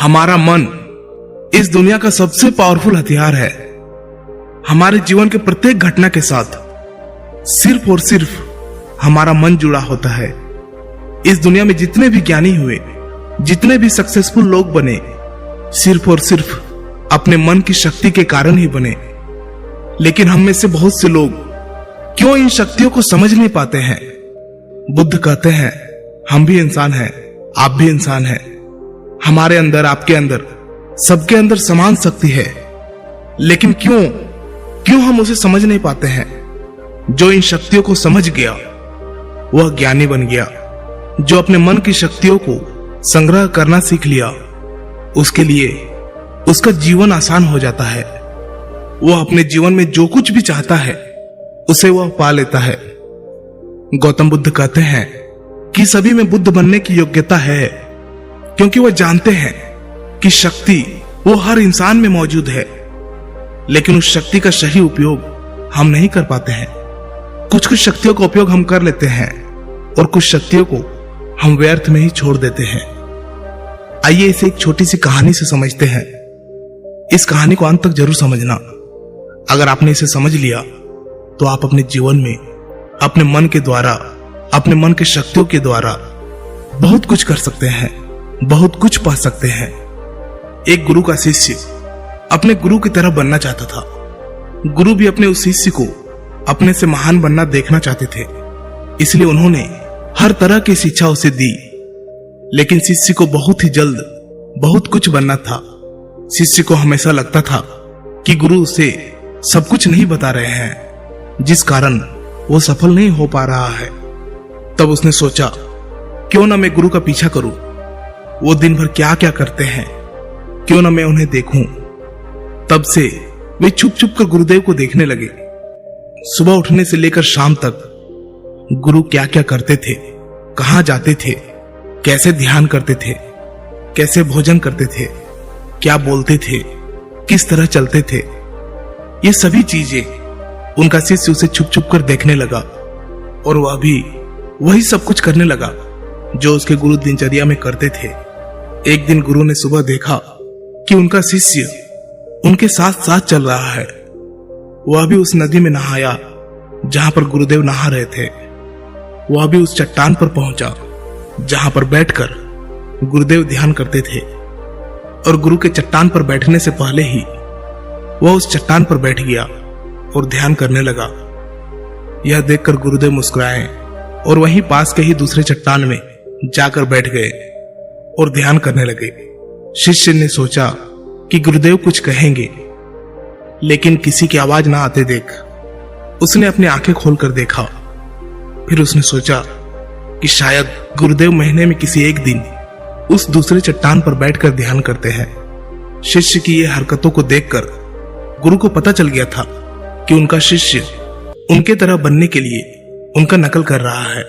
हमारा मन इस दुनिया का सबसे पावरफुल हथियार है। हमारे जीवन के प्रत्येक घटना के साथ सिर्फ और सिर्फ हमारा मन जुड़ा होता है। इस दुनिया में जितने भी ज्ञानी हुए, जितने भी सक्सेसफुल लोग बने, सिर्फ और सिर्फ अपने मन की शक्ति के कारण ही बने। लेकिन हम में से बहुत से लोग क्यों इन शक्तियों को समझ नहीं पाते हैं? बुद्ध कहते हैं, हम भी इंसान हैं, आप भी इंसान हैं। हमारे अंदर, आपके अंदर, सबके अंदर समान शक्ति है। लेकिन क्यों हम उसे समझ नहीं पाते हैं? जो इन शक्तियों को समझ गया वह ज्ञानी बन गया। जो अपने मन की शक्तियों को संग्रह करना सीख लिया, उसके लिए उसका जीवन आसान हो जाता है। वह अपने जीवन में जो कुछ भी चाहता है उसे वह पा लेता है। गौतम बुद्ध कहते हैं कि सभी में बुद्ध बनने की योग्यता है, क्योंकि वह जानते हैं कि शक्ति वो हर इंसान में मौजूद है। लेकिन उस शक्ति का सही उपयोग हम नहीं कर पाते हैं। कुछ शक्तियों का उपयोग हम कर लेते हैं और कुछ शक्तियों को हम व्यर्थ में ही छोड़ देते हैं। आइए इसे एक छोटी सी कहानी से समझते हैं। इस कहानी को अंत तक जरूर समझना। अगर आपने इसे समझ लिया तो आप अपने जीवन में अपने मन के द्वारा, अपने मन की शक्तियों के द्वारा बहुत कुछ कर सकते हैं, बहुत कुछ पा सकते हैं। एक गुरु का शिष्य अपने गुरु की तरह बनना चाहता था। गुरु भी अपने उस शिष्य को अपने से महान बनना देखना चाहते थे, इसलिए उन्होंने हर तरह की शिक्षा उसे दी। लेकिन शिष्य को बहुत ही जल्द बहुत कुछ बनना था। शिष्य को हमेशा लगता था कि गुरु उसे सब कुछ नहीं बता रहे हैं, जिस कारण वो सफल नहीं हो पा रहा है। तब उसने सोचा, क्यों ना मैं गुरु का पीछा करूं। वो दिन भर क्या क्या करते हैं, क्यों ना मैं उन्हें देखूं। तब से वे छुप छुप कर गुरुदेव को देखने लगे। सुबह उठने से लेकर शाम तक गुरु क्या क्या करते थे, कहां जाते थे, कैसे ध्यान करते थे, कैसे भोजन करते थे, क्या बोलते थे, किस तरह चलते थे, ये सभी चीजें उनका शिष्य उसे छुप छुप कर देखने लगा। और वह भी वही सब कुछ करने लगा जो उसके गुरु दिनचर्या में करते थे। एक दिन गुरु ने सुबह देखा कि उनका शिष्य उनके साथ साथ चल रहा है। वह भी उस नदी में नहाया जहां पर गुरुदेव नहा रहे थे। वह भी उस चट्टान पर पहुंचा जहां पर बैठकर गुरुदेव ध्यान करते थे। और गुरु के चट्टान पर बैठने से पहले ही वह उस चट्टान पर बैठ गया और ध्यान करने लगा। यह देखकर गुरुदेव मुस्कुराए और वहीं पास के ही दूसरे चट्टान में जाकर बैठ गए और ध्यान करने लगे। शिष्य ने सोचा कि गुरुदेव कुछ कहेंगे, लेकिन किसी की आवाज ना आते देख उसने अपनी आंखें खोलकर देखा। फिर उसने सोचा कि शायद गुरुदेव महीने में किसी एक दिन उस दूसरे चट्टान पर बैठकर ध्यान करते हैं। शिष्य की ये हरकतों को देखकर गुरु को पता चल गया था कि उनका शिष्य उनके तरह बनने के लिए उनका नकल कर रहा है।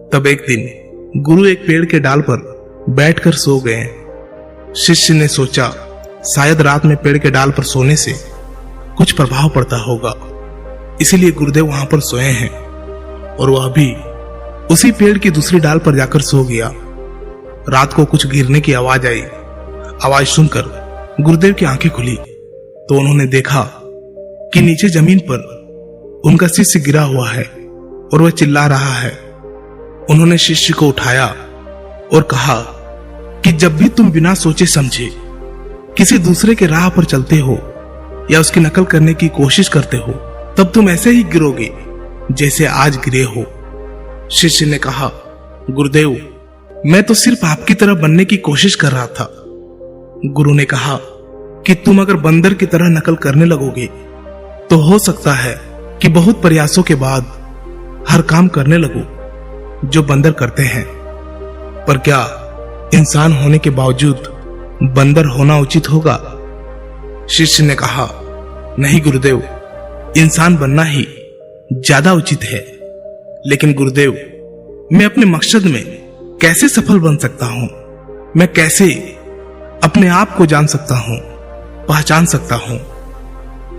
तब एक दिन गुरु एक पेड़ के डाल पर बैठकर सो गए। शिष्य ने सोचा शायद रात में पेड़ के डाल पर सोने से कुछ प्रभाव पड़ता होगा, इसीलिए गुरुदेव वहां पर सोए हैं। और वह भी उसी पेड़ की दूसरी डाल पर जाकर सो गया। रात को कुछ गिरने की आवाज आई। आवाज सुनकर गुरुदेव की आंखें खुली तो उन्होंने देखा कि नीचे जमीन पर उनका शिष्य गिरा हुआ है और वह चिल्ला रहा है। उन्होंने शिष्य को उठाया और कहा कि जब भी तुम बिना सोचे समझे किसी दूसरे के राह पर चलते हो या उसकी नकल करने की कोशिश करते हो, तब तुम ऐसे ही गिरोगे जैसे आज गिरे हो। शिष्य ने कहा, गुरुदेव मैं तो सिर्फ आपकी तरह बनने की कोशिश कर रहा था। गुरु ने कहा कि तुम अगर बंदर की तरह नकल करने लगोगे तो हो सकता है कि बहुत प्रयासों के बाद हर काम करने लगो जो बंदर करते हैं। पर क्या इंसान होने के बावजूद बंदर होना उचित होगा? शिष्य ने कहा, नहीं गुरुदेव, इंसान बनना ही ज्यादा उचित है। लेकिन गुरुदेव मैं अपने मकसद में कैसे सफल बन सकता हूं? मैं कैसे अपने आप को जान सकता हूं, पहचान सकता हूं?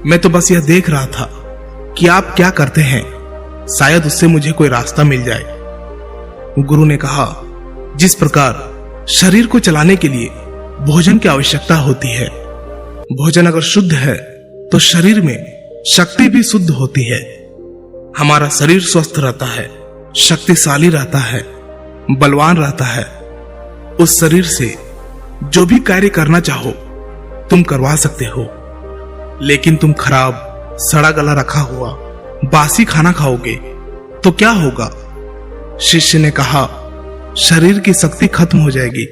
मैं तो बस यह देख रहा था कि आप क्या करते हैं, शायद उससे मुझे कोई रास्ता मिल जाए। गुरु ने कहा, जिस प्रकार शरीर को चलाने के लिए भोजन की आवश्यकता होती है। भोजन अगर शुद्ध है तो शरीर में शक्ति भी शुद्ध होती है। हमारा शरीर स्वस्थ रहता है, शक्तिशाली रहता है, बलवान रहता है। उस शरीर से जो भी कार्य करना चाहो तुम करवा सकते हो। लेकिन तुम खराब, सड़ा गला रखा हुआ बासी खाना खाओगे तो क्या होगा? शिष्य ने कहा, शरीर की शक्ति खत्म हो जाएगी,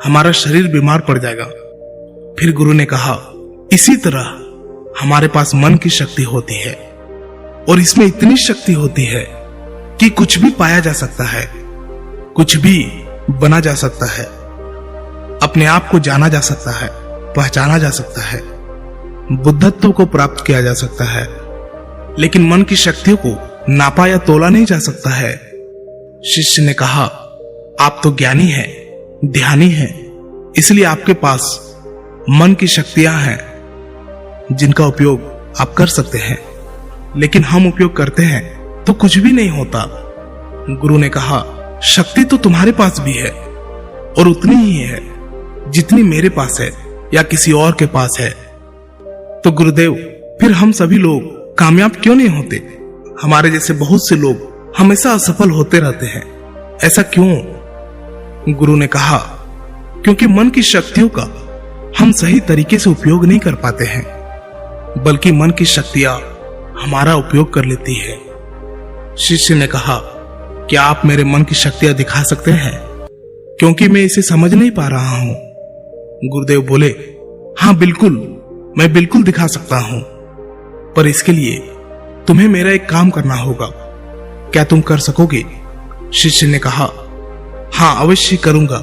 हमारा शरीर बीमार पड़ जाएगा। फिर गुरु ने कहा, इसी तरह हमारे पास मन की शक्ति होती है और इसमें इतनी शक्ति होती है कि कुछ भी पाया जा सकता है, कुछ भी बना जा सकता है, अपने आप को जाना जा सकता है, पहचाना जा सकता है, बुद्धत्व को प्राप्त किया जा सकता है। लेकिन मन की शक्तियों को नापा या तोला नहीं जा सकता है। शिष्य ने कहा, आप तो ज्ञानी हैं, ध्यानी हैं, इसलिए आपके पास मन की शक्तियां हैं जिनका उपयोग आप कर सकते हैं। लेकिन हम उपयोग करते हैं तो कुछ भी नहीं होता। गुरु ने कहा, शक्ति तो तुम्हारे पास भी है और उतनी ही है जितनी मेरे पास है या किसी और के पास है। तो गुरुदेव, फिर हम सभी लोग कामयाब क्यों नहीं होते? हमारे जैसे बहुत से लोग हमेशा असफल होते रहते हैं, ऐसा क्यों? गुरु ने कहा, क्योंकि मन की शक्तियों का हम सही तरीके से उपयोग नहीं कर पाते हैं, बल्कि मन की शक्तियां हमारा उपयोग कर लेती है। शिष्य ने कहा, क्या आप मेरे मन की शक्तियां दिखा सकते हैं? क्योंकि मैं इसे समझ नहीं पा रहा हूं। गुरुदेव बोले, हाँ बिल्कुल, मैं बिल्कुल दिखा सकता हूं, पर इसके लिए तुम्हें मेरा एक काम करना होगा। क्या तुम कर सकोगे? शिष्य ने कहा, हाँ अवश्य करूंगा।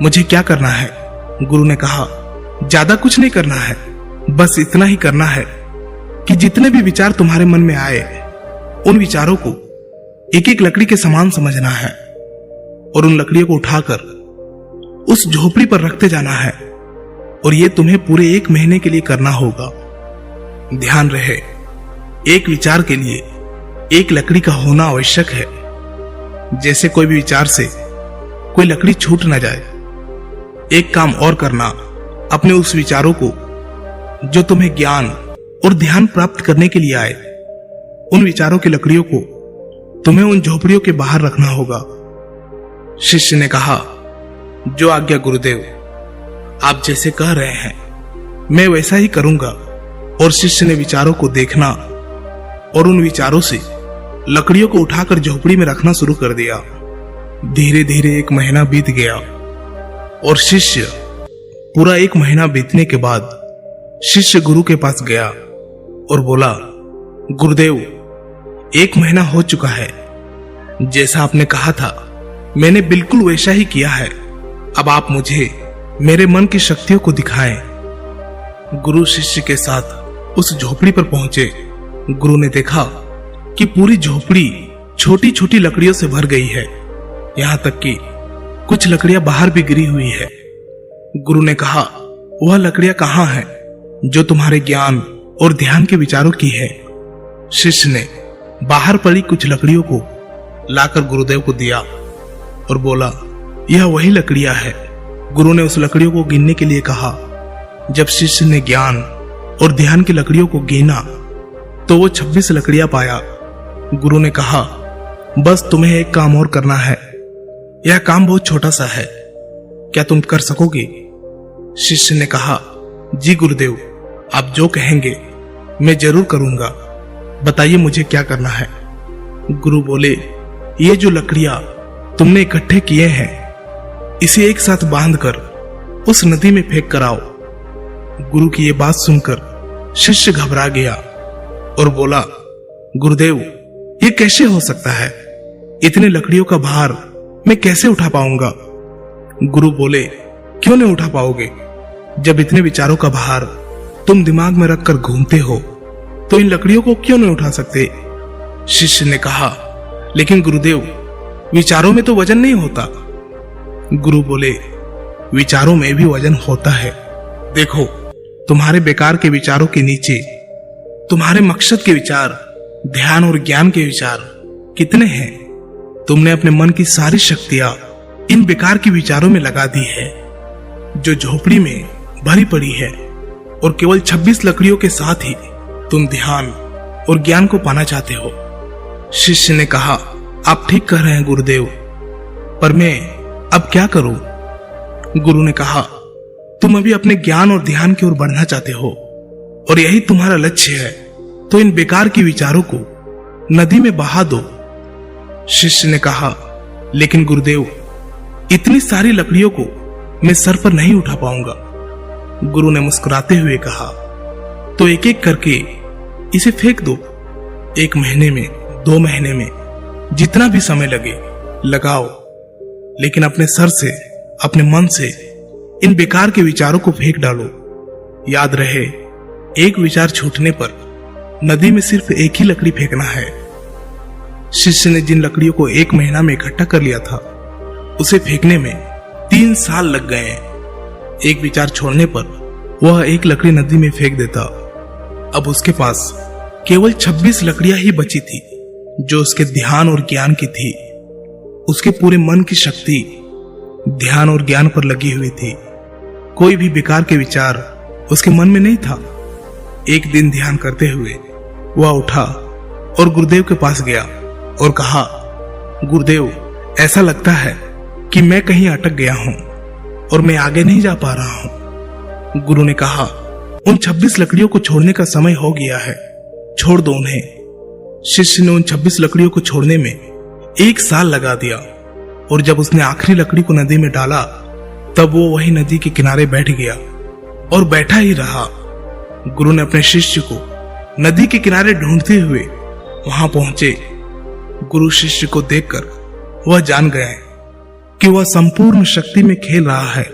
मुझे क्या करना है? गुरु ने कहा, ज्यादा कुछ नहीं करना है, बस इतना ही करना है कि जितने भी विचार तुम्हारे मन में आए उन विचारों को एक एक लकड़ी के समान समझना है और उन लकड़ियों को उठाकर उस झोपड़ी पर रखते जाना है। और ये तुम्हें पूरे 1 महीने के लिए करना होगा। ध्यान रहे, एक विचार के लिए एक लकड़ी का होना आवश्यक है। जैसे कोई भी विचार से कोई लकड़ी छूट ना जाए। एक काम और करना, अपने उस विचारों को जो तुम्हें ज्ञान और ध्यान प्राप्त करने के लिए आए, उन विचारों की लकड़ियों को तुम्हें उन झोपड़ियों के बाहर रखना होगा। शिष्य ने कहा, जो आज्ञा गुरुदेव, आप जैसे कह रहे हैं मैं वैसा ही करूंगा। और शिष्य ने विचारों को देखना और उन विचारों से लकड़ियों को उठाकर झोपड़ी में रखना शुरू कर दिया। धीरे धीरे 1 महीना बीत गया और शिष्य पूरा 1 महीना बीतने के बाद शिष्य गुरु के पास गया और बोला, गुरुदेव, 1 महीना हो चुका है, जैसा आपने कहा था मैंने बिल्कुल वैसा ही किया है। अब आप मुझे मेरे मन की शक्तियों को दिखाएं। गुरु शिष्य के साथ उस झोपड़ी पर पहुंचे। गुरु ने देखा कि पूरी झोपड़ी छोटी छोटी लकड़ियों से भर गई है, यहां तक कि कुछ लकड़ियां बाहर भी गिरी हुई है। गुरु ने कहा, वह लकड़ियां कहां हैं जो तुम्हारे ज्ञान और ध्यान के विचारों की है? शिष्य ने बाहर पड़ी कुछ लकड़ियों को लाकर गुरुदेव को दिया और बोला, यह वही लकड़ियां है। गुरु ने उस लकड़ियों को गिनने के लिए कहा। जब शिष्य ने ज्ञान और ध्यान की लकड़ियों को गिना तो वो 26 लकड़ियां पाया। गुरु ने कहा, बस तुम्हें एक काम और करना है, यह काम बहुत छोटा सा है, क्या तुम कर सकोगे? शिष्य ने कहा, जी गुरुदेव, आप जो कहेंगे मैं जरूर करूंगा, बताइए मुझे क्या करना है। गुरु बोले, ये जो लकड़ियां तुमने इकट्ठे किए हैं इसे एक साथ बांधकर उस नदी में फेंक कर आओ। गुरु की ये बात सुनकर शिष्य घबरा गया और बोला, गुरुदेव, ये कैसे हो सकता है? इतने लकड़ियों का भार मैं कैसे उठा पाऊंगा? गुरु बोले, क्यों नहीं उठा पाओगे? जब इतने विचारों का भार तुम दिमाग में रखकर घूमते हो तो इन लकड़ियों को क्यों नहीं उठा सकते? शिष्य ने कहा, लेकिन गुरुदेव, विचारों में तो वजन नहीं होता। गुरु बोले, विचारों में भी वजन होता है। देखो, तुम्हारे बेकार के विचारों के नीचे तुम्हारे मकसद के विचार, ध्यान और ज्ञान के विचार कितने हैं? तुमने अपने मन की सारी शक्तियां इन बेकार के विचारों में लगा दी है। जो झोपड़ी में भरी पड़ी है और केवल 26 लकड़ियों के साथ ही तुम ध्यान और ज्ञान को पाना चाहते हो। शिष्य ने कहा, आप ठीक कह रहे हैं गुरुदेव, पर मैं अब क्या करूं? गुरु ने कहा, तुम अभी अपने ज्ञान और ध्यान की ओर बढ़ना चाहते हो और यही तुम्हारा लक्ष्य है, तो इन बेकार के विचारों को नदी में बहा दो। शिष्य ने कहा, लेकिन गुरुदेव, इतनी सारी लकड़ियों को मैं सर पर नहीं उठा पाऊंगा। गुरु ने मुस्कुराते हुए कहा, तो एक एक करके इसे फेंक दो। 1 महीने में, 2 महीने में, जितना भी समय लगे लगाओ, लेकिन अपने सर से, अपने मन से इन बेकार के विचारों को फेंक डालो। याद रहे, एक विचार छूटने पर नदी में सिर्फ एक ही लकड़ी फेंकना है। शिष्य ने जिन लकड़ियों को 1 महीना में इकट्ठा कर लिया था, उसे फेंकने में 3 साल लग गए। एक विचार छोड़ने पर वह एक लकड़ी नदी में फेंक देता। अब उसके पास केवल 26 लकड़ियां ही बची थी, जो उसके ध्यान और ज्ञान की थी। उसके पूरे मन की शक्ति ध्यान और ज्ञान पर लगी हुई थी। कोई भी बेकार के विचार उसके मन में नहीं था। एक दिन ध्यान करते हुए वह उठा और गुरुदेव के पास गया और कहा, गुरुदेव, ऐसा लगता है कि मैं कहीं अटक गया हूं और मैं आगे नहीं जा पा रहा हूं। गुरु ने कहा, उन 26 लकड़ियों को छोड़ने का समय हो गया है, छोड़ दो उन्हें। शिष्य ने उन 26 लकड़ियों को छोड़ने में 1 साल लगा दिया और जब उसने आखिरी लकड़ी को नदी में डाला, तब वो वही नदी के किनारे बैठ गया और बैठा ही रहा। गुरु ने अपने शिष्य को नदी के किनारे ढूंढते हुए वहां पहुंचे। गुरु शिष्य को देखकर वह जान गए कि वह संपूर्ण शक्ति में खेल रहा है।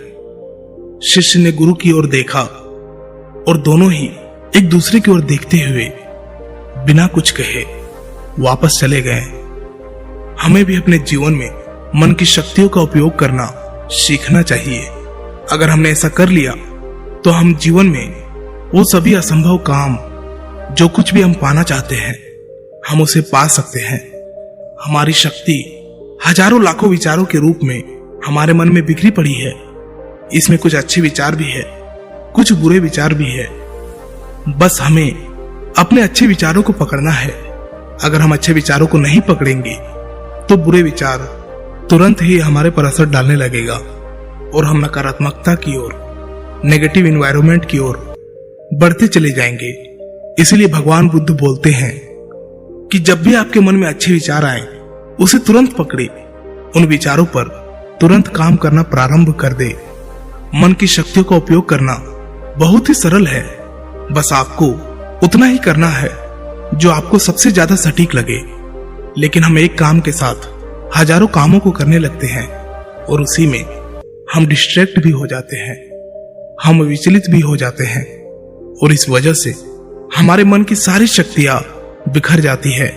शिष्य ने गुरु की ओर देखा और दोनों ही एक दूसरे की ओर देखते हुए बिना कुछ कहे वापस चले गए। हमें भी अपने जीवन में मन की शक्तियों का उपयोग करना सीखना चाहिए। अगर हमने ऐसा कर लिया तो हम जीवन में वो सभी असंभव काम, जो कुछ भी हम पाना चाहते हैं, हम उसे पा सकते हैं। हमारी शक्ति हजारों लाखों विचारों के रूप में हमारे मन में बिखरी पड़ी है। इसमें कुछ अच्छे विचार भी है, कुछ बुरे विचार भी है। बस हमें अपने अच्छे विचारों को पकड़ना है। अगर हम अच्छे विचारों को नहीं पकड़ेंगे तो बुरे विचार तुरंत ही हमारे पर असर डालने लगेगा और हम नकारात्मकता की ओर, नेगेटिव एनवायरनमेंट की ओर बढ़ते चले जाएंगे। इसलिए भगवान बुद्ध बोलते हैं कि जब भी आपके मन में अच्छे विचार आए, उसे तुरंत पकड़े, उन विचारों पर तुरंत काम करना प्रारंभ कर दे। मन की शक्तियों का उपयोग करना बहुत ही सरल है। बस आपको उतना ही करना है जो आपको सबसे ज्यादा सटीक लगे। लेकिन हम एक काम के साथ हजारों कामों को करने लगते हैं और उसी में हम डिस्ट्रैक्ट भी हो जाते हैं, हम विचलित भी हो जाते हैं और इस वजह से हमारे मन की सारी शक्तियां बिखर जाती है।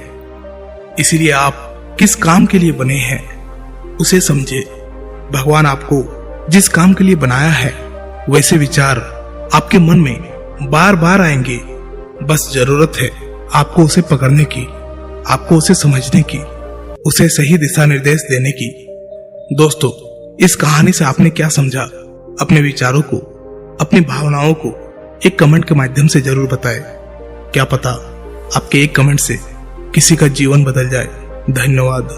इसीलिए आप किस काम के लिए बने हैं उसे समझे। भगवान आपको जिस काम के लिए बनाया है, वैसे विचार आपके मन में बार बार आएंगे। बस जरूरत है आपको उसे पकड़ने की, आपको उसे समझने की, उसे सही दिशा निर्देश देने की। दोस्तों, इस कहानी से आपने क्या समझा? अपने विचारों को, अपनी भावनाओं को एक कमेंट के माध्यम से जरूर बताएं। क्या पता आपके एक कमेंट से किसी का जीवन बदल जाए। धन्यवाद।